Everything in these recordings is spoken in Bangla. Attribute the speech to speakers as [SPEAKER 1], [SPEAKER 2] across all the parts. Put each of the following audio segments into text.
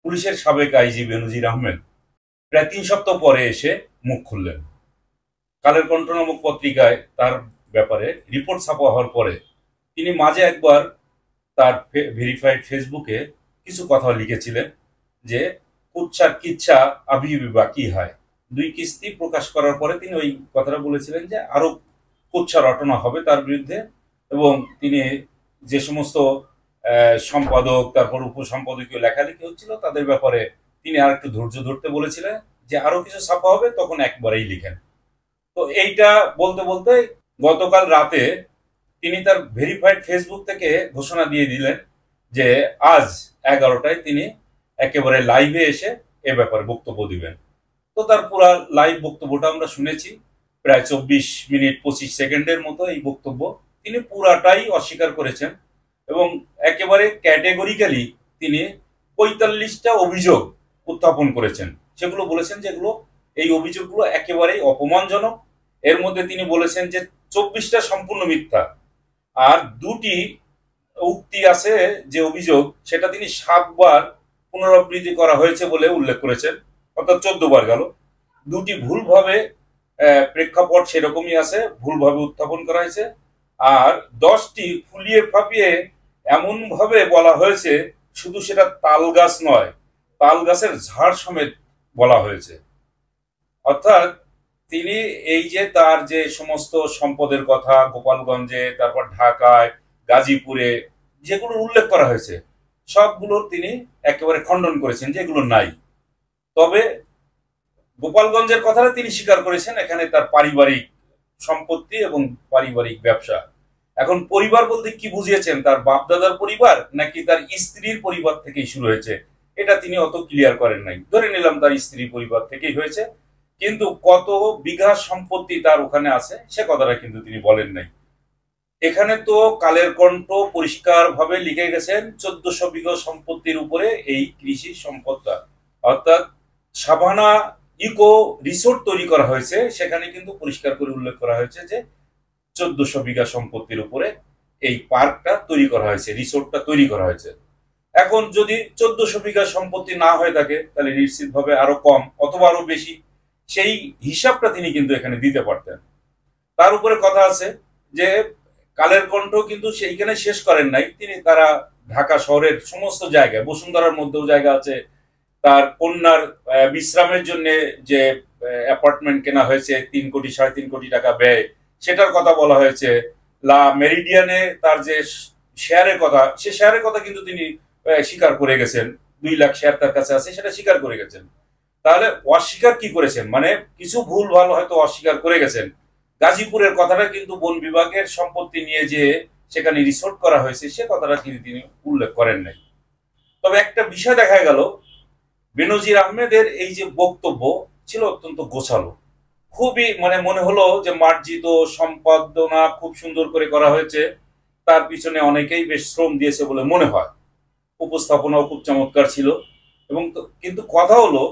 [SPEAKER 1] পুলিশের সাবেক আইজি বেনজির আহমেদ প্রায় ৩ সপ্তাহ পরে এসে মুখ খুললেন। কালের কণ্ঠ নামক পত্রিকায় তার ব্যাপারে রিপোর্ট ছাপা হওয়ার পরে তিনি মাঝে একবার তার ভেরিফাইড ফেসবুকে কিছু কথা লিখেছিলেন যে কুচ্ছার কিচ্ছা আভি বাকি হয়। 2 কিস্তি প্রকাশ করার পরে তিনি ওই কথাটা বলেছিলেন যে আরো কুচ্ছা রটনা হবে তার বিরুদ্ধে, এবং তিনি যে সমস্ত সম্পাদক তারপর উপসম্পাদকীয় লেখালেখি হচ্ছিল তাদের ব্যাপারে তিনি আর একটু ধৈর্য ধরতে বলেছিলেন যে আরো কিছু ছাপা হবে তখন একবারেই লিখেন। তো এইটা বলতে বলতে গতকাল রাতে তিনি তার ভেরিফাইড ফেসবুক থেকে ঘোষণা দিয়ে দিলেন যে আজ 11টায় তিনি একেবারে লাইভে এসে এ ব্যাপারে বক্তব্য দিবেন। তো তার পুরা লাইভ বক্তব্যটা আমরা শুনেছি, প্রায় 24 মিনিট 25 সেকেন্ডের মতো এই বক্তব্য। তিনি পুরাটাই অস্বীকার করেছেন এবং একেবারে ক্যাটেগরিক্যালি তিনি 45টা অভিযোগ উত্থাপন করেছেন। সেগুলো বলেছেন যেগুলো এই অভিযোগগুলো একেবারেই অপমানজনক। এর মধ্যে তিনি বলেছেন যে 24টা সম্পূর্ণ মিথ্যা, আর 2টি উক্তি আছে যে অভিযোগ সেটা তিনি 7বার পুনরাবৃত্তি করা হয়েছে বলে উল্লেখ করেছেন, অর্থাৎ 14 বার গেল। 2টি ভুলভাবে প্রেক্ষাপট সেরকমই আছে, ভুলভাবে উত্থাপন করা হয়েছে। আর 10টি ফুলিয়ে ফাঁপিয়ে এমন ভাবে বলা হয়েছে শুধু সেটা তাল গাছ নয়, তাল গাছের ঝাড় সমেত বলা হয়েছে। অর্থাৎ তিনি এই যে তার যে সমস্ত সম্পদের কথা গোপালগঞ্জে, তারপর ঢাকায়, গাজীপুরে যেগুলো উল্লেখ করা হয়েছে সবগুলোর তিনি একেবারে খণ্ডন করেছেন যে এগুলো নাই। তবে গোপালগঞ্জের কথাটা তিনি স্বীকার করেছেন এখানে তার পারিবারিক সম্পত্তি এবং পারিবারিক ব্যবসা। এখন পরিবার বলতে কি বুঝিয়েছেন, তার বাপদাদার পরিবার নাকি তার স্ত্রীর পরিবার থেকেই শুরু হয়েছে, এটা তিনি অত ক্লিয়ার করেন নাই। ধরে নিলাম তার স্ত্রীর পরিবার থেকেই হয়েছে, কিন্তু কত বিঘা সম্পত্তি তার ওখানে আছে সে কথাটা কিন্তু তিনি বলেন নাই। এখানে তো কালের কণ্ঠ পরিষ্কার ভাবে লিখে গেছেন 1400 বিঘা সম্পত্তির উপরে এই কৃষি সম্পদটা, অর্থাৎ সাভানা ইকো রিসোর্ট তৈরি করা হয়েছে, সেখানে কিন্তু পরিষ্কার করে উল্লেখ করা হয়েছে যে 1400 বিঘা সম্পত্তির উপরে এই পার্কটা তৈরি করা হয়েছে, রিসোর্টটা তৈরি করা হয়েছে। এখন যদি 1400 বিঘা সম্পত্তি না হয়ে থাকে তাহলে নিশ্চিতভাবে আরো কম অথবা আরো বেশি, সেই হিসাবটা তিনি কিন্তু এখানে দিতে পারতেন। তার উপরে কথা আছে যে কালের কণ্ঠ কিন্তু সেইখানে শেষ করেন নাই, তিনি তারা ঢাকা শহরের সমস্ত জায়গায়, বসুন্ধরার মধ্যেও জায়গা আছে, তার কন্যার বিশ্রামের জন্য যে অ্যাপার্টমেন্ট কেনা হয়েছে 3 কোটি 3.5 কোটি টাকা ব্যয়, সেটার কথা বলা হয়েছে। লা মেরিডিয়ানে তার যে শেয়ারের কথা, সে শেয়ারের কথা কিন্তু তিনি স্বীকার করে গেছেন, 2 লাখ শেয়ার তার কাছে আছে, সেটা স্বীকার করে গেছেন। তাহলে অস্বীকার কি করেছেন, মানে কিছু ভুল ভালো হয়তো অস্বীকার করে গেছেন। গাজীপুরের কথাটা কিন্তু বন বিভাগের সম্পত্তি নিয়ে যে সেখানে রিসোর্ট করা হয়েছে সে কথাটা কিন্তু তিনি উল্লেখ করেন নাই। তবে একটা বিষয় দেখা গেল, বেনজির আহমেদের এই যে বক্তব্য ছিল অত্যন্ত গোছালো, খুবই মানে মনে হলো যে মার্জিত, সম্পাদনা খুব সুন্দর করে করা হয়েছে, তার পিছনে অনেকেই বেশ শ্রম দিয়েছে বলে মনে হয়। উপস্থাপনাও খুব চমৎকার ছিল। এবং কিন্তু কথা হলো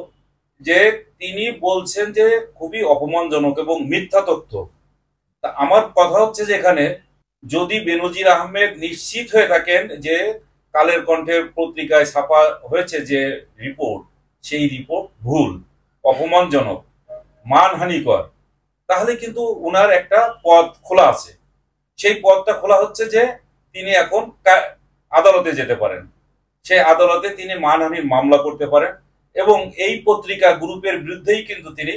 [SPEAKER 1] যে তিনি বলছেন যে খুবই অপমানজনক এবং মিথ্যা তথ্য। তা আমার কথা হচ্ছে যে এখানে যদি বেনজির আহমেদ নিশ্চিত হয়ে থাকেন যে কালের কণ্ঠের পত্রিকায় ছাপা হয়েছে যে রিপোর্ট, সেই রিপোর্ট ভুল, অপমানজনক, মানহানিকর, তাহলে কিন্তু ওনার একটা পথ খোলা আছে। সেই পথটা খোলা হচ্ছে যে তিনি এখন আদালতে যেতে পারেন, সেই আদালতে তিনি মানহানির মামলা করতে পারেন এবং এই পত্রিকা গ্রুপের বিরুদ্ধেই কিন্তু তিনি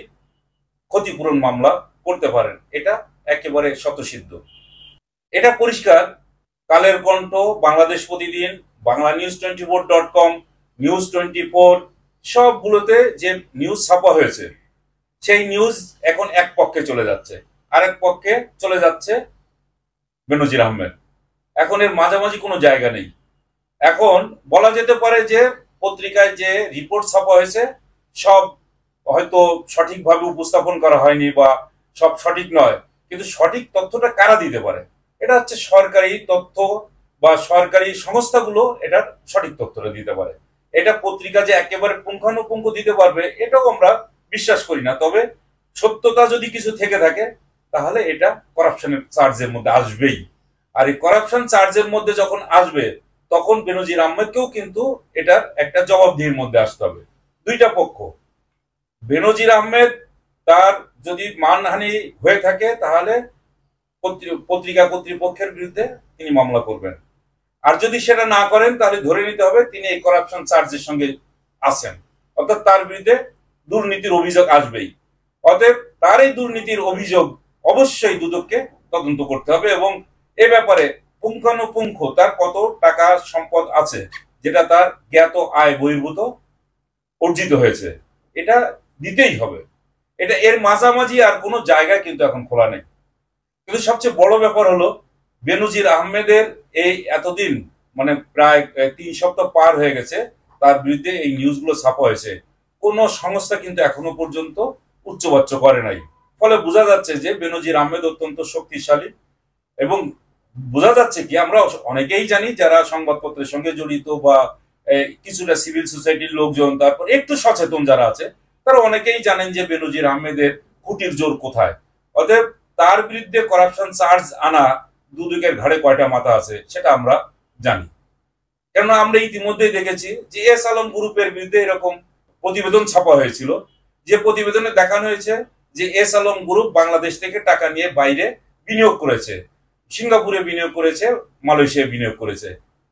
[SPEAKER 1] ক্ষতিপূরণ মামলা করতে পারেন। এটা একেবারে স্বতঃসিদ্ধ, এটা পরিষ্কার। কালের কণ্ঠ, বাংলাদেশ প্রতিদিন, banglanews24.com, নিউজ 24 সবগুলোতে যে নিউজ ছাপা হয়েছে সেই নিউজ এখন এক পক্ষে চলে যাচ্ছে, আরেক পক্ষে চলে যাচ্ছে বেনজির আহমেদ। এখন এর মাঝামাঝি কোনো জায়গা নেই। এখন বলা যেতে পারে যে পত্রিকায় যে রিপোর্ট ছাপা হয়েছে সব হয়তো সঠিকভাবে উপস্থাপন করা হয়নি বা সব সঠিক নয়, কিন্তু সঠিক তথ্যটা কারা দিতে পারে, এটা হচ্ছে সরকারি তথ্য বা সরকারি সংস্থাগুলো এটার সঠিক তথ্যটা দিতে পারে। এটা পত্রিকা যে একেবারে পুঙ্খানুপুঙ্খ দিতে পারবে এটাও আমরা বিশ্বাস করি না। তবে সত্যতা যদি কিছু থেকে থাকে তাহলে এটা করাপশনের চার্জের মধ্যে আসবেই। আর এই করাপশন চার্জের মধ্যে যখন আসবে তখন বেনজির আহমেদকেও কিন্তু এটার একটা জবাবদিহির মধ্যে আসতে হবে। দুইটা পক্ষ, বেনজির আহমেদ তার যদি মানহানি হয়ে থাকে তাহলে পত্রিকা কর্তৃপক্ষের বিরুদ্ধে তিনি মামলা করবেন, আর যদি সেটা না করেন তাহলে ধরে নিতে হবে তিনি এই করাপশন চার্জের সঙ্গে আছেন, অর্থাৎ তার বিরুদ্ধে দুর্নীতির অভিযোগ আসবেই। অতএব তার এই দুর্নীতির অভিযোগ অবশ্যই দুদককে তদন্ত করতে হবে এবং এ ব্যাপারে পুঙ্খানুপুঙ্খ তার কত টাকা সম্পদ আছে যেটা তার জ্ঞাত আয় বহির্ভূত অর্জিত হয়েছে এটা দিতেই হবে। এটা এর মাঝামাঝি আর কোনো জায়গা কিন্তু এখন খোলা নেই। কিন্তু সবচেয়ে বড় ব্যাপার হলো বেনজির আহমেদের এই এতদিন মানে প্রায় 3 সপ্তাহ পার হয়ে গেছে তার বিরুদ্ধে এই নিউজগুলো ছাপা হয়েছে, কোনো সংস্থা কিন্তু এখনো পর্যন্ত উচ্চবাচ্য করে নাই। ফলে বোঝা যাচ্ছে যে বেনজির আহমেদ অত্যন্ত শক্তিশালী এবং বোঝা যাচ্ছে কি আমরা অনেকেই জানি যারা সংবাদপত্রের সঙ্গে জড়িত বা কিছুটা সিভিল সোসাইটির লোকজন, তারপর একটু সচেতন যারা আছে তারা অনেকেই জানেন যে বেনজির আহমেদের খুঁটির জোর কোথায়। অতএব তার বিরুদ্ধে করাপশন চার্জ আনা দুদকের ঘাড়ে কয়টা মাথা আছে সেটা আমরা জানি, কেননা আমরা ইতিমধ্যেই দেখেছি যে এস আলম গ্রুপের বিরুদ্ধে এরকম প্রতিবেদন ছাপা হয়েছিল, যে প্রতিবেদনে দেখানো হয়েছে যে এস আলম গ্রুপ বাংলাদেশ থেকে টাকা নিয়ে বাইরে বিনিয়োগ করেছে, সিঙ্গাপুরে বিনিয়োগ করেছে, মালয়েশিয়ায় বিনিয়োগ করেছে।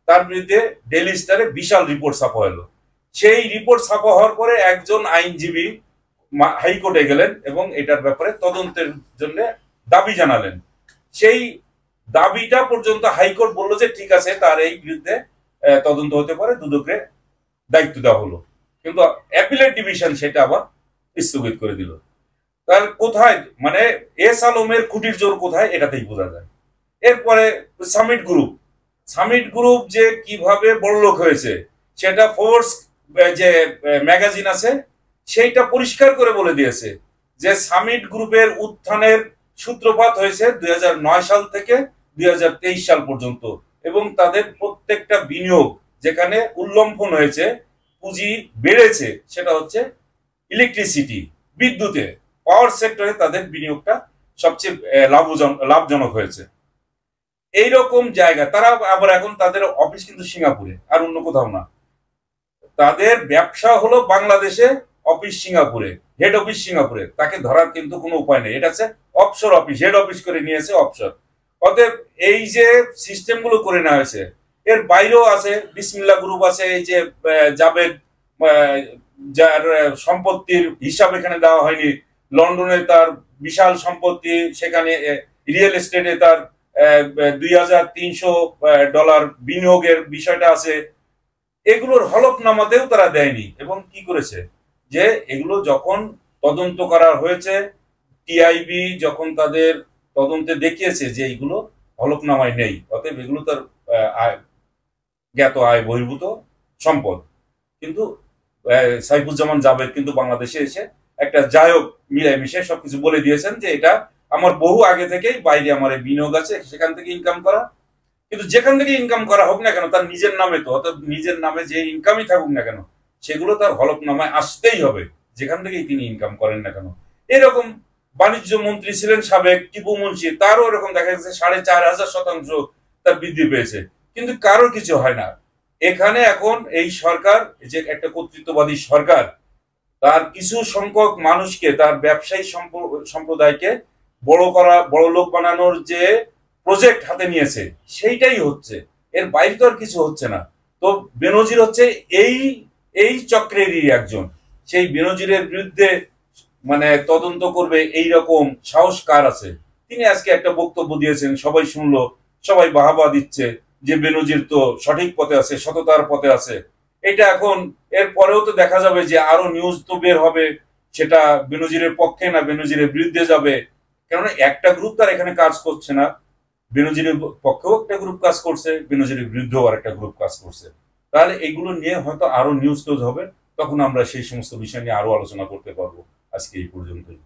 [SPEAKER 1] তার বিরুদ্ধে ডেইলি স্টারে বিশাল রিপোর্ট ছাপা হলো। সেই রিপোর্ট ছাপা হওয়ার পরে একজন আইনজীবী হাইকোর্টে গেলেন এবং এটার ব্যাপারে তদন্তের জন্য দাবি জানালেন। সেই দাবিটা পর্যন্ত হাইকোর্ট বলল যে ঠিক আছে তার এই বিরুদ্ধে তদন্ত হতে পারে, দুদককে দায়িত্ব দেওয়া হলো, কিন্তু অ্যাপিলেট ডিভিশন সেটা আবার স্থগিত করে দিল। তাহলে কোথায় মানে এস আলমের খুঁটির জোর কোথায় এটাতেই বোঝা যায়। এরপরে সামিট গ্রুপ যে কিভাবে বড়লোক হয়েছে সেটা ফোর্স যে ম্যাগাজিন আছে সেইটা পরিষ্কার করে বলে দিয়েছে যে সামিট গ্রুপের উত্থানের সূত্রপাত হয়েছে 2009 সাল থেকে 2023 সাল পর্যন্ত এবং তাদের প্রত্যেকটা বিনিয়োগ যেখানে উল্লম্ফন হয়েছে, পুঁজি বেড়েছে, সেটা হচ্ছে ইলেকট্রিসিটি, বিদ্যুতে, পাওয়ার সেক্টরে তাদের বিনিয়োগটা সবচেয়ে লাভজনক হয়েছে। এইরকম জায়গা তারা আবার এখন তাদের অফিস কিন্তু সিঙ্গাপুরে আর অন্য কোথাও না, তাদের ব্যবসা হলো বাংলাদেশে, অফিস সিঙ্গাপুরে, হেড অফিস সিঙ্গাপুরে, তাকে ধরার কিন্তু কোনো উপায় নেই। এটা হচ্ছে অফশোর অফিস, হেড অফিস করে নিয়েছে অফশোর। অতএব এই যে সিস্টেম গুলো করে নেওয়া হয়েছে এর বাইরেও আছে বিসমিল্লাহ গ্রুপ আছে, এই যে জাবেদ যার সম্পত্তির হিসাব এখানে দেওয়া হয়নি, লন্ডনে তার বিশাল সম্পত্তি, সেখানে রিয়েল এস্টেটে তার $2300 বিনিয়োগের বিষয়টা আছে, এগুলোর হলফনামাতেও তারা দেয়নি। এবং কি করেছে যে এগুলো যখন তদন্ত করা হয়েছে, টিআইবি যখন তাদের তদন্তে দেখিয়েছে যে এইগুলো হলফনামায় নেই, অতএব এগুলো তার জ্ঞাত আয় বহির্ভূত সম্পদ। কিন্তু সাইফুজ্জামান জাবেদ কিন্তু বাংলাদেশে এসে একটা জায়ক মিলাই মিশে সবকিছু বলে দিয়েছেন যে এটা আমার বহু আগে থেকেই বাইরে আমার বিনিয়োগ আছে, সেখান থেকে ইনকাম করা। কিন্তু যেখান থেকে ইনকাম করা হোক না কেন তার নিজের নামে, তো অর্থাৎ নিজের নামে যে ইনকামই থাকুক না কেন সেগুলো তার হলফনামায় আসতেই হবে, যেখান থেকেই তিনি ইনকাম করেন না কেন। এরকম বাণিজ্য মন্ত্রী ছিলেন সাবেক টিপু মুন্সি, তারও এরকম দেখা যাচ্ছে 4500% তার বৃদ্ধি পেয়েছে, কিন্তু কারোর কিছু হয় না। এখানে এখন এই সরকার যে একটা কর্তৃত্ববাদী সরকার, তার কিছু সংখ্যক মানুষকে, তার ব্যবসায়ী সম্প্রদায়কে বড় লোক বানানোর যে প্রজেক্ট হাতে নিয়েছে সেইটাই হচ্ছে, এর বাইরে তো আর কিছু হচ্ছে না। তো বেনজির হচ্ছে এই চক্রেরই একজন। সেই বেনজিরের বিরুদ্ধে মানে তদন্ত করবে এই রকম সাহস কার আছে? তিনি আজকে একটা বক্তব্য দিয়েছেন, সবাই শুনলো, সবাই বাহাবা দিচ্ছে যে বেনজির তো সঠিক পথে আছে, সততার পথে আছে। এটা এখন এর পরেও তো দেখা যাবে যে আরো নিউজ তো বের হবে, সেটা বেনজিরের পক্ষে না বেনজিরের বিরুদ্ধে যাবে। কেননা একটা গ্রুপ তার এখানে কাজ করছে না, বেনজিরের পক্ষেও একটা গ্রুপ কাজ করছে, বেনজিরের বিরুদ্ধেও আর একটা গ্রুপ কাজ করছে। তাহলে এগুলো নিয়ে হয়তো আরো নিউজ হবে, তখন আমরা সেই সমস্ত বিষয় নিয়ে আরো আলোচনা করতে পারবো। আজকে এই পর্যন্তই।